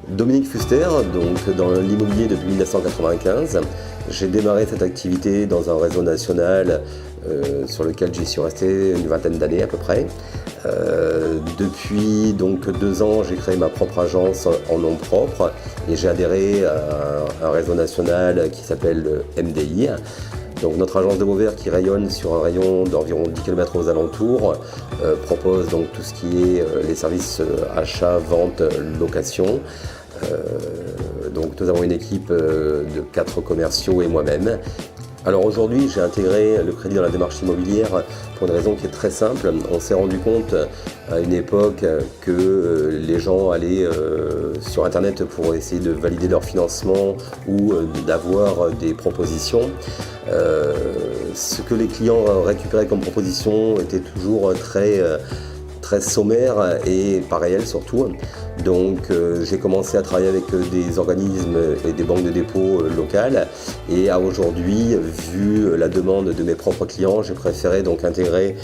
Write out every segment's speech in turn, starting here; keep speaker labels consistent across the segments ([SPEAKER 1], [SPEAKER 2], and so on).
[SPEAKER 1] Dominique Fuster, donc dans l'immobilier depuis 1995. J'ai démarré cette activité dans un réseau national sur lequel j'y suis resté une vingtaine d'années à peu près. Depuis donc 2 ans, j'ai créé ma propre agence en nom propre et j'ai adhéré à un réseau national qui s'appelle MDI. Donc notre agence de Vauvert, qui rayonne sur un rayon d'environ 10 km aux alentours, propose donc tout ce qui est les services achat, vente, location. Donc nous avons une équipe de 4 commerciaux et moi-même. Alors aujourd'hui, j'ai intégré le crédit dans la démarche immobilière pour une raison qui est très simple. On s'est rendu compte à une époque que les gens allaient sur Internet pour essayer de valider leur financement ou d'avoir des propositions. Ce que les clients récupéraient comme proposition était toujours très sommaire et pas réel surtout. Donc j'ai commencé à travailler avec des organismes et des banques de dépôt locales et à aujourd'hui, vu la demande de mes propres clients, j'ai préféré donc intégrer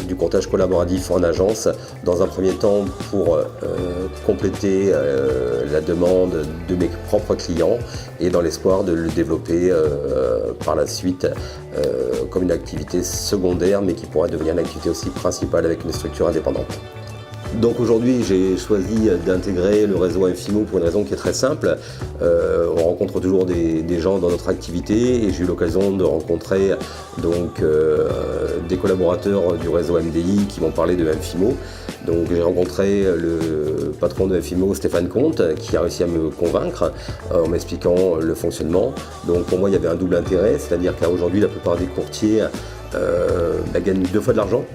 [SPEAKER 1] du courtage collaboratif en agence dans un premier temps pour compléter la demande de mes propres clients et dans l'espoir de le développer par la suite comme une activité secondaire mais qui pourrait devenir une activité aussi principale avec une structure indépendante. Donc aujourd'hui, j'ai choisi d'intégrer le réseau Infimo pour une raison qui est très simple. On rencontre toujours des gens dans notre activité et j'ai eu l'occasion de rencontrer donc, des collaborateurs du réseau MDI qui m'ont parlé de Infimo. Donc j'ai rencontré le patron de Infimo, Stéphane Comte, qui a réussi à me convaincre en m'expliquant le fonctionnement. Donc pour moi, il y avait un double intérêt, c'est-à-dire qu'aujourd'hui, la plupart des courtiers gagnent 2 fois de l'argent,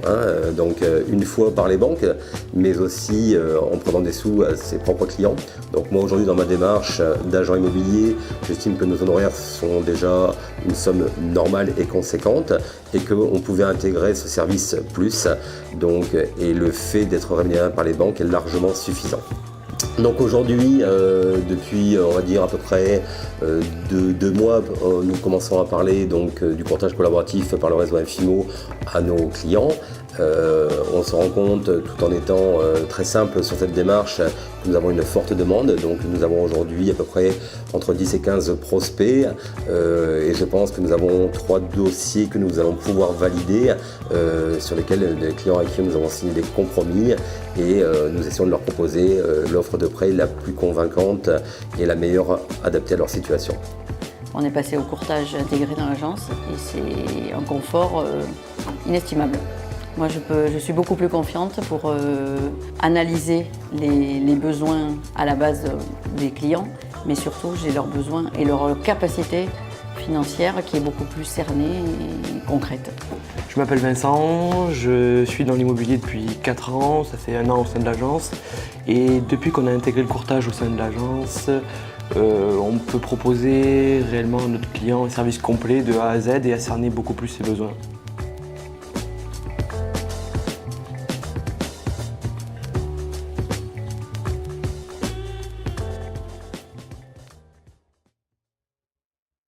[SPEAKER 1] donc une fois par les banques, mais aussi en prenant des sous à ses propres clients. Donc moi aujourd'hui dans ma démarche d'agent immobilier, j'estime que nos honoraires sont déjà une somme normale et conséquente et qu'on pouvait intégrer ce service plus, donc, et le fait d'être rémunéré par les banques est largement suffisant. Donc aujourd'hui, depuis on va dire à peu près 2 mois, nous commençons à parler donc, du courtage collaboratif par le réseau Infimo à nos clients. On se rend compte, tout en étant très simple sur cette démarche, que nous avons une forte demande. Donc nous avons aujourd'hui à peu près entre 10 et 15 prospects et je pense que nous avons 3 dossiers que nous allons pouvoir valider sur lesquels les clients avec qui nous avons signé des compromis et nous essayons de leur proposer l'offre de prêt la plus convaincante et la meilleure adaptée à leur situation.
[SPEAKER 2] On est passé au courtage intégré dans l'agence et c'est un confort inestimable. Moi, je suis beaucoup plus confiante pour analyser les besoins à la base des clients, mais surtout, j'ai leurs besoins et leur capacité financière qui est beaucoup plus cernée et concrète.
[SPEAKER 3] Je m'appelle Vincent, je suis dans l'immobilier depuis 4 ans, ça fait 1 an au sein de l'agence. Et depuis qu'on a intégré le courtage au sein de l'agence, on peut proposer réellement à notre client un service complet de A à Z et à cerner beaucoup plus ses besoins.